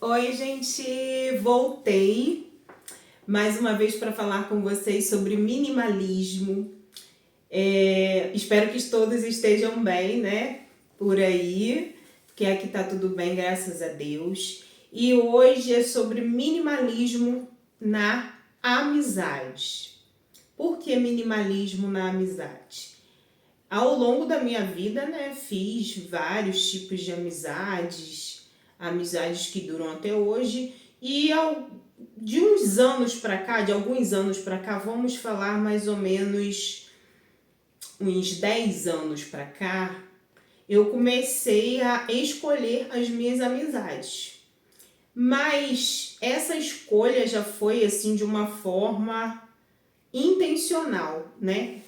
Oi, gente! Voltei mais uma vez para falar com vocês sobre minimalismo. Espero que todos estejam bem, né? Por aí, porque aqui tá tudo bem, graças a Deus. E hoje é sobre minimalismo na amizade. Por que minimalismo na amizade? Ao longo da minha vida, né, fiz vários tipos de amizades que duram até hoje, e de alguns anos para cá, vamos falar mais ou menos uns 10 anos para cá, eu comecei a escolher as minhas amizades. Mas essa escolha já foi assim de uma forma intencional, né?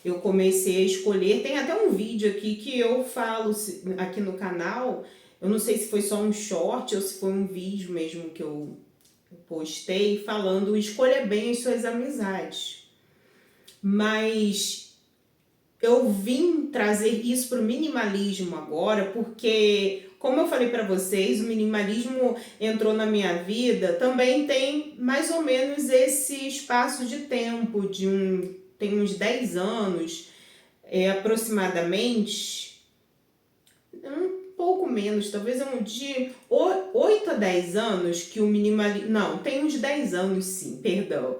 Eu comecei a escolher, tem até um vídeo aqui que eu falo aqui no canal, eu não sei se foi só um short ou se foi um vídeo mesmo que eu postei falando escolha bem as suas amizades. Mas eu vim trazer isso para o minimalismo agora porque, como eu falei para vocês, o minimalismo entrou na minha vida, também tem mais ou menos esse espaço de tempo, tem uns 10 anos, aproximadamente, um pouco menos, talvez de 8 a 10 anos que o minimalismo... Não, tem uns 10 anos sim, perdão.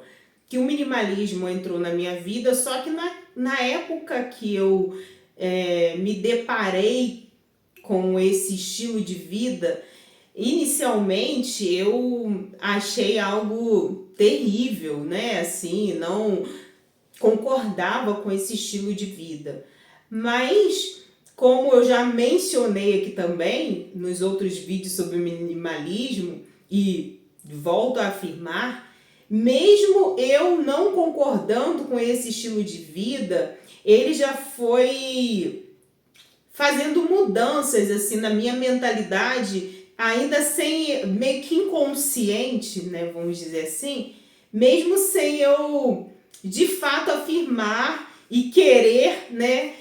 Que o minimalismo entrou na minha vida, só que na época que eu me deparei com esse estilo de vida, inicialmente eu achei algo terrível, né? Assim, não concordava com esse estilo de vida. Mas, como eu já mencionei aqui também, nos outros vídeos sobre minimalismo, e volto a afirmar, mesmo eu não concordando com esse estilo de vida, ele já foi fazendo mudanças assim na minha mentalidade, ainda sem, meio que inconsciente, né, vamos dizer assim, mesmo sem eu de fato afirmar e querer, né,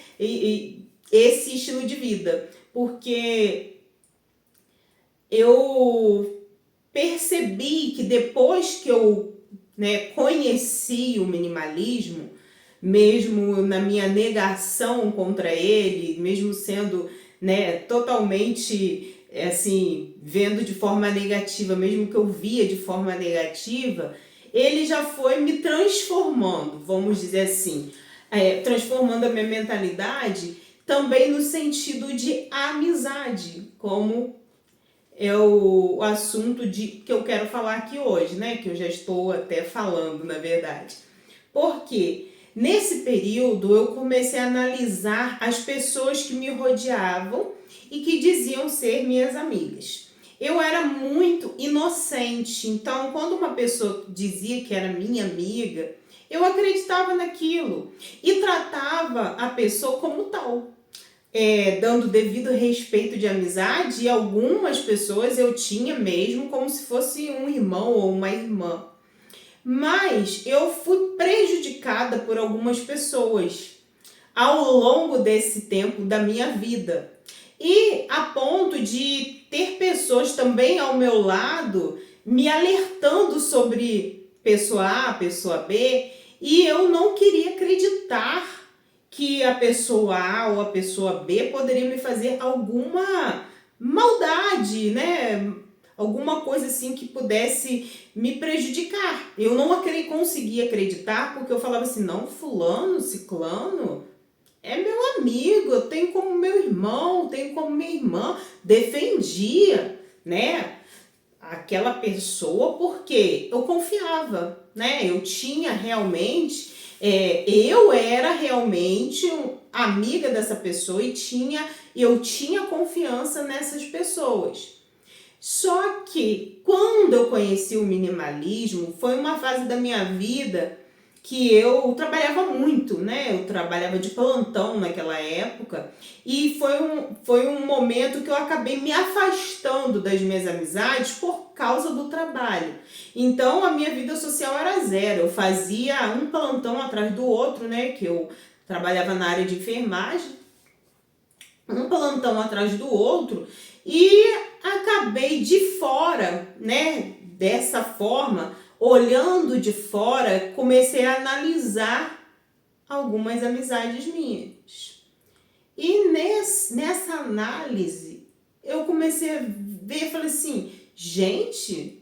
esse estilo de vida, porque eu percebi que depois que eu, né, conheci o minimalismo, mesmo na minha negação contra ele, mesmo sendo, né, totalmente assim, vendo de forma negativa, mesmo que eu via de forma negativa, ele já foi me transformando, vamos dizer assim, transformando a minha mentalidade também no sentido de amizade, como é o assunto que eu quero falar aqui hoje, né? Que eu já estou até falando, na verdade. Porque nesse período eu comecei a analisar as pessoas que me rodeavam e que diziam ser minhas amigas. Eu era muito inocente, então quando uma pessoa dizia que era minha amiga, eu acreditava naquilo e tratava a pessoa como tal. Dando devido respeito de amizade, e algumas pessoas eu tinha mesmo como se fosse um irmão ou uma irmã. Mas eu fui prejudicada por algumas pessoas ao longo desse tempo da minha vida. E a ponto de ter pessoas também ao meu lado me alertando sobre pessoa A, pessoa B, e eu não queria acreditar que a pessoa A ou a pessoa B poderia me fazer alguma maldade, né? Alguma coisa assim que pudesse me prejudicar. Eu não conseguia acreditar porque eu falava assim, não, fulano, ciclano, é meu amigo, eu tenho como meu irmão, tenho como minha irmã, defendia, né, aquela pessoa porque eu confiava, né, eu tinha realmente, eu era realmente amiga dessa pessoa e eu tinha confiança nessas pessoas. Só que quando eu conheci o minimalismo, foi uma fase da minha vida que eu trabalhava muito, né? Eu trabalhava de plantão naquela época e foi um momento que eu acabei me afastando das minhas amizades por causa do trabalho. Então a minha vida social era zero, eu fazia um plantão atrás do outro, né? Que eu trabalhava na área de enfermagem, um plantão atrás do outro, e acabei de fora, né? Dessa forma, olhando de fora, comecei a analisar algumas amizades minhas. E nessa análise, eu comecei a ver, falei assim, gente,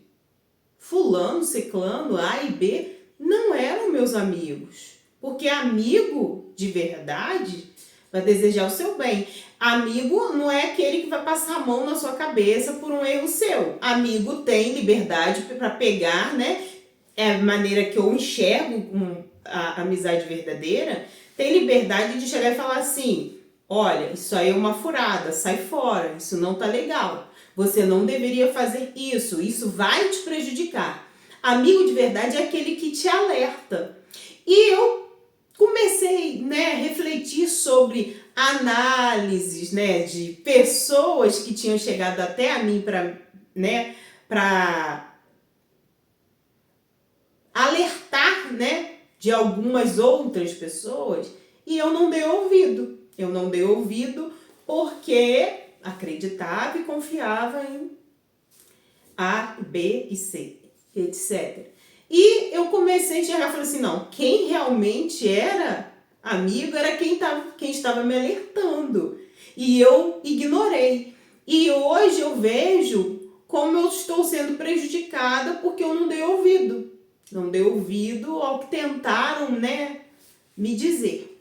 fulano, ciclano, A e B, não eram meus amigos. Porque amigo de verdade vai desejar o seu bem. Amigo não é aquele que vai passar a mão na sua cabeça por um erro seu. Amigo tem liberdade para pegar, né? É a maneira que eu enxergo a amizade verdadeira. Tem liberdade de chegar e falar assim, olha, isso aí é uma furada, sai fora, isso não tá legal. Você não deveria fazer isso, isso vai te prejudicar. Amigo de verdade é aquele que te alerta. E eu comecei, né, a refletir sobre análises, né, de pessoas que tinham chegado até a mim para, né, para alertar, né, de algumas outras pessoas, e eu não dei ouvido. Eu não dei ouvido porque acreditava e confiava em A, B e C, etc. E eu comecei a enxergar e falei assim, não, quem realmente era amigo era quem estava me alertando. E eu ignorei. E hoje eu vejo como eu estou sendo prejudicada porque eu não dei ouvido. Não dei ouvido ao que tentaram, né, me dizer.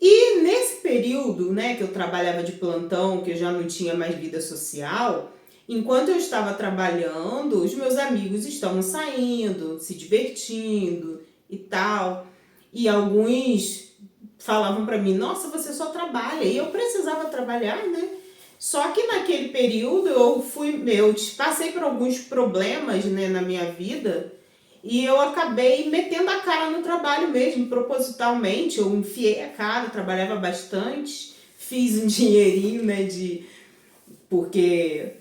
E nesse período, né, que eu trabalhava de plantão, que eu já não tinha mais vida social, enquanto eu estava trabalhando, os meus amigos estavam saindo, se divertindo e tal. E alguns falavam para mim, nossa, você só trabalha. E eu precisava trabalhar, né? Só que naquele período eu passei por alguns problemas, né, na minha vida, e eu acabei metendo a cara no trabalho mesmo, propositalmente. Eu enfiei a cara, trabalhava bastante, fiz um dinheirinho, né, porque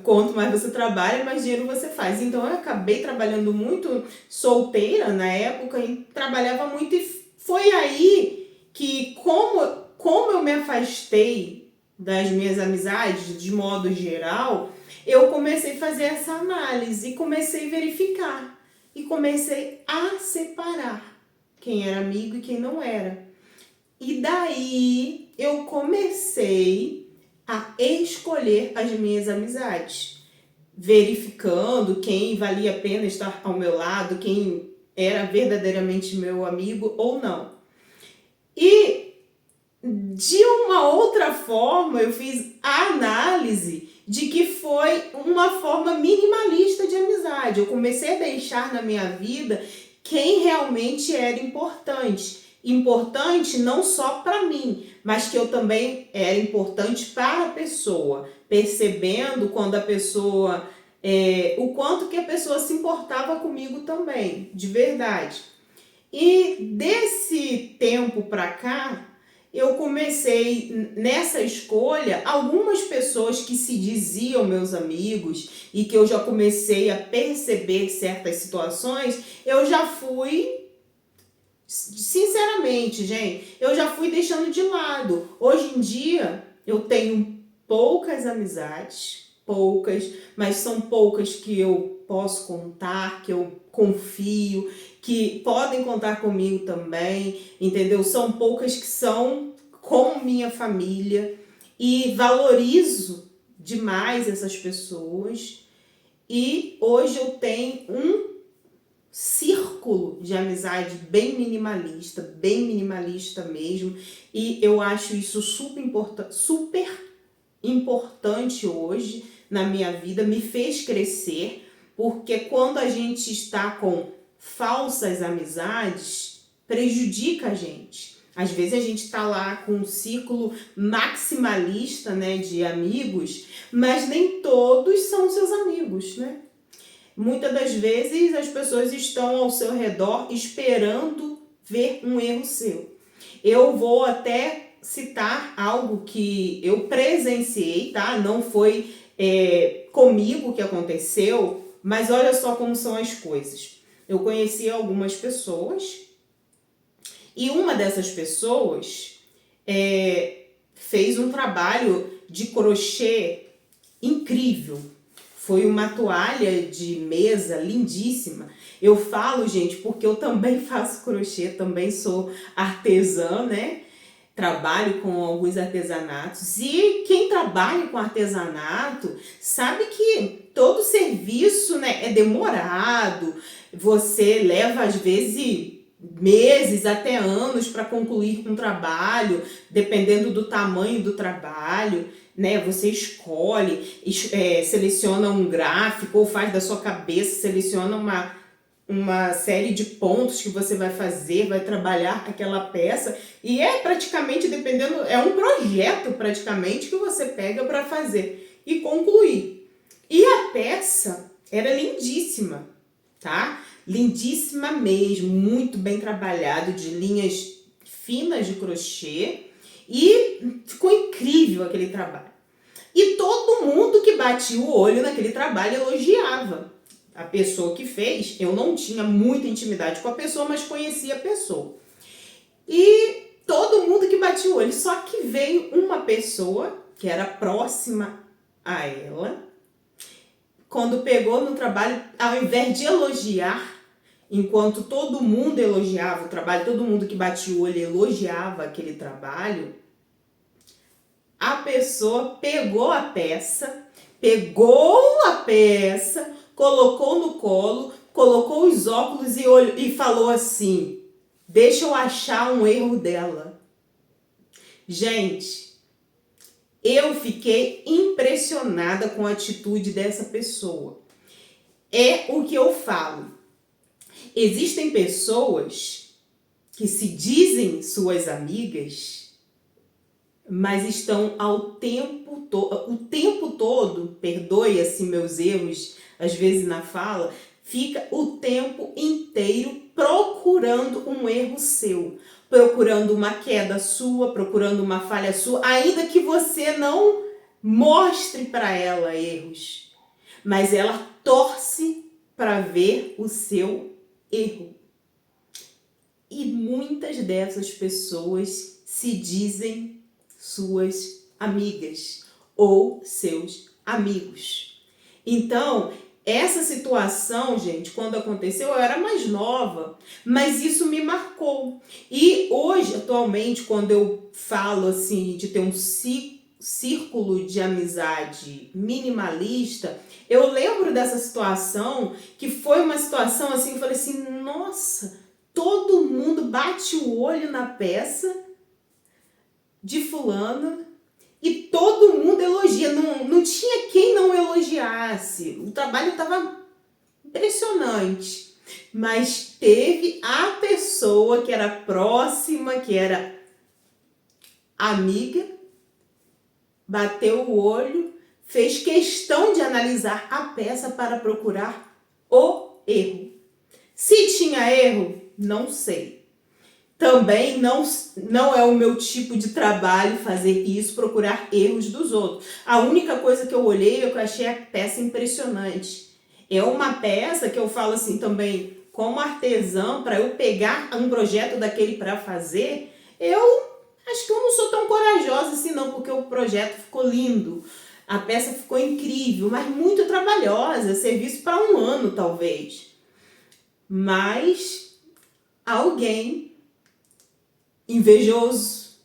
quanto mais você trabalha, mais dinheiro você faz. Então eu acabei trabalhando muito, solteira na época, e trabalhava muito, e foi aí que, como eu me afastei das minhas amizades, de modo geral, eu comecei a fazer essa análise e comecei a verificar. E comecei a separar quem era amigo e quem não era. E daí eu comecei a escolher as minhas amizades, verificando quem valia a pena estar ao meu lado, quem era verdadeiramente meu amigo ou não. E de uma outra forma, eu fiz a análise de que foi uma forma minimalista de amizade. Eu comecei a deixar na minha vida quem realmente era importante. Importante não só para mim, mas que eu também era importante para a pessoa. Percebendo quando a pessoa, o quanto que a pessoa se importava comigo também, de verdade. E desse tempo para cá, eu comecei nessa escolha, algumas pessoas que se diziam meus amigos e que eu já comecei a perceber certas situações, eu já fui, sinceramente, gente, eu já fui deixando de lado. Hoje em dia, eu tenho poucas amizades, poucas, mas são poucas que eu posso contar, que eu confio, que podem contar comigo também, entendeu? São poucas que são como minha família, e valorizo demais essas pessoas. E hoje eu tenho um círculo de amizade bem minimalista mesmo, e eu acho isso super importante hoje na minha vida, me fez crescer, porque quando a gente está com falsas amizades, prejudica a gente. Às vezes a gente está lá com um círculo maximalista, né, de amigos, mas nem todos são seus amigos, né? Muitas das vezes as pessoas estão ao seu redor esperando ver um erro seu. Eu vou até citar algo que eu presenciei, tá? Não foi comigo que aconteceu, mas olha só como são as coisas. Eu conheci algumas pessoas e uma dessas pessoas fez um trabalho de crochê incrível. Foi uma toalha de mesa lindíssima. Eu falo, gente, porque eu também faço crochê, também sou artesã, né? Trabalho com alguns artesanatos. E quem trabalha com artesanato sabe que todo serviço, né, é demorado. Você leva, às vezes, meses até anos para concluir um trabalho, dependendo do tamanho do trabalho, né? Você escolhe, seleciona um gráfico ou faz da sua cabeça, seleciona uma série de pontos que você vai fazer, vai trabalhar aquela peça e é praticamente, dependendo, é um projeto praticamente que você pega para fazer e concluir. E a peça era lindíssima, tá? Lindíssima mesmo, muito bem trabalhado, de linhas finas de crochê e ficou incrível aquele trabalho. E todo mundo que batia o olho naquele trabalho elogiava a pessoa que fez. Eu não tinha muita intimidade com a pessoa, mas conhecia a pessoa. E todo mundo que batia o olho. Só que veio uma pessoa que era próxima a ela. Quando pegou no trabalho, ao invés de elogiar, enquanto todo mundo elogiava o trabalho, todo mundo que batia o olho elogiava aquele trabalho, a pessoa pegou a peça, colocou no colo, colocou os óculos e falou assim: deixa eu achar um erro dela. Gente, eu fiquei impressionada com a atitude dessa pessoa. É o que eu falo. Existem pessoas que se dizem suas amigas, mas estão o tempo todo, perdoe assim meus erros, às vezes na fala, fica o tempo inteiro procurando um erro seu, procurando uma queda sua, procurando uma falha sua, ainda que você não mostre para ela erros, mas ela torce para ver o seu erro. E muitas dessas pessoas se dizem suas amigas ou seus amigos. Então, essa situação, gente, quando aconteceu, eu era mais nova, mas isso me marcou. E hoje, atualmente, quando eu falo assim de ter um círculo de amizade minimalista, eu lembro dessa situação, que foi uma situação assim, eu falei assim, nossa, todo mundo bate o olho na peça de fulano e todo mundo elogia, não tinha quem não elogiasse, o trabalho estava impressionante, mas teve a pessoa que era próxima, que era amiga, bateu o olho, fez questão de analisar a peça para procurar o erro. Se tinha erro, não sei. Também não é o meu tipo de trabalho fazer isso, procurar erros dos outros. A única coisa que eu olhei, eu achei a peça impressionante. É uma peça que eu falo assim também, como artesã, para eu pegar um projeto daquele para fazer, eu acho que eu não sou tão corajosa assim não, porque o projeto ficou lindo. A peça ficou incrível, mas muito trabalhosa, serviço para um ano talvez. Mas alguém invejoso,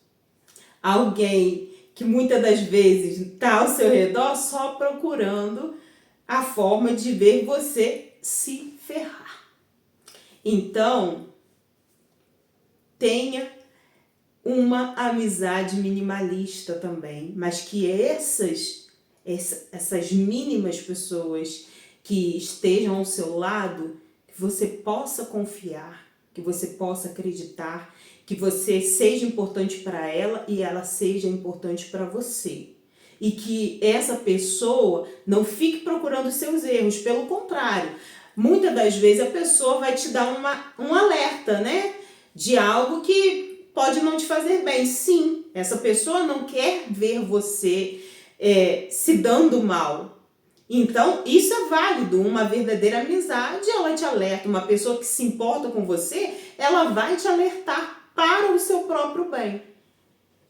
alguém que muitas das vezes está ao seu redor só procurando a forma de ver você se ferrar. Então, tenha uma amizade minimalista também, mas que essas mínimas pessoas que estejam ao seu lado, que você possa confiar, que você possa acreditar, que você seja importante para ela e ela seja importante para você. E que essa pessoa não fique procurando os seus erros, pelo contrário, muitas das vezes a pessoa vai te dar um alerta, né? De algo que pode não te fazer bem. Sim, essa pessoa não quer ver você se dando mal. Então, isso é válido. Uma verdadeira amizade, ela te alerta. Uma pessoa que se importa com você, ela vai te alertar para o seu próprio bem.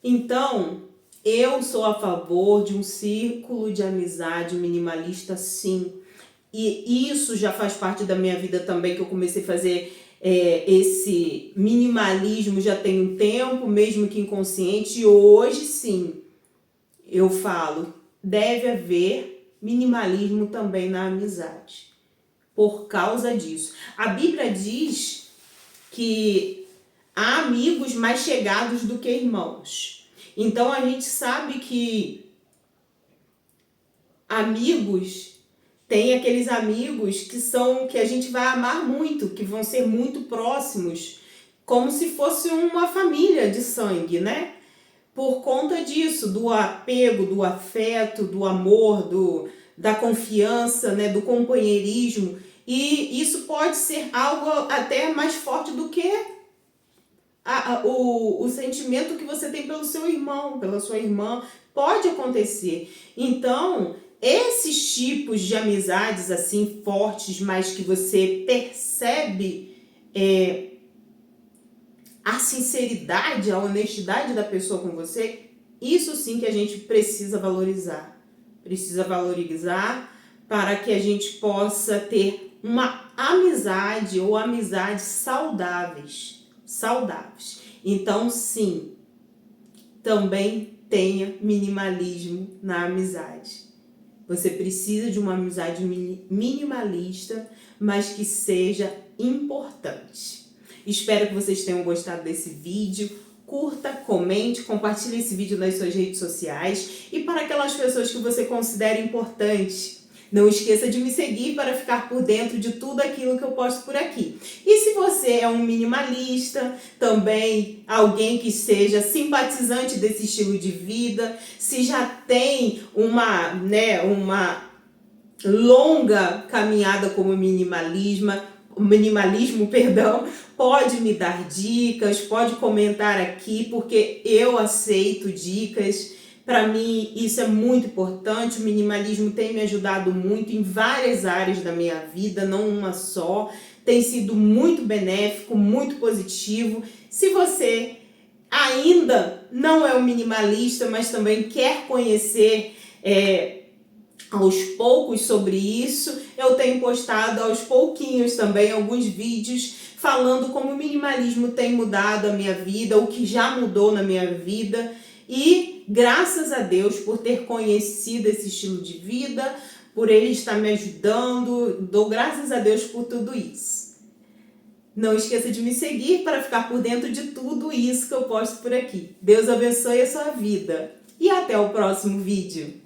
Então, Eu sou a favor de um círculo de amizade minimalista, sim. E isso já faz parte da minha vida também, que eu comecei a fazer esse minimalismo já tem um tempo, mesmo que inconsciente. E hoje, sim, eu falo, deve haver minimalismo também na amizade. Por causa disso. A Bíblia diz que há amigos mais chegados do que irmãos. Então a gente sabe que amigos, tem aqueles amigos que a gente vai amar muito, que vão ser muito próximos, como se fosse uma família de sangue, né? Por conta disso, do apego, do afeto, do amor, da confiança, né? Do companheirismo. E isso pode ser algo até mais forte do que o sentimento que você tem pelo seu irmão, pela sua irmã. Pode acontecer. Então, esses tipos de amizades assim fortes, mas que você percebe a sinceridade, a honestidade da pessoa com você, isso sim que a gente precisa valorizar. Precisa valorizar para que a gente possa ter uma amizade ou amizades saudáveis. Então, sim, também tenha minimalismo na amizade. Você precisa de uma amizade minimalista, mas que seja importante. Espero que vocês tenham gostado desse vídeo. Curta, comente, compartilhe esse vídeo nas suas redes sociais e para aquelas pessoas que você considera importante. Não esqueça de me seguir para ficar por dentro de tudo aquilo que eu posto por aqui. E se você é um minimalista, também alguém que seja simpatizante desse estilo de vida, se já tem uma longa caminhada como minimalismo, pode me dar dicas, pode comentar aqui, porque eu aceito dicas. Para mim, isso é muito importante. O minimalismo tem me ajudado muito em várias áreas da minha vida, não uma só. Tem sido muito benéfico, muito positivo. Se você ainda não é um minimalista, mas também quer conhecer aos poucos sobre isso, eu tenho postado aos pouquinhos também alguns vídeos falando como o minimalismo tem mudado a minha vida, o que já mudou na minha vida. E graças a Deus por ter conhecido esse estilo de vida, por ele estar me ajudando, dou graças a Deus por tudo isso. Não esqueça de me seguir para ficar por dentro de tudo isso que eu posto por aqui. Deus abençoe a sua vida e até o próximo vídeo.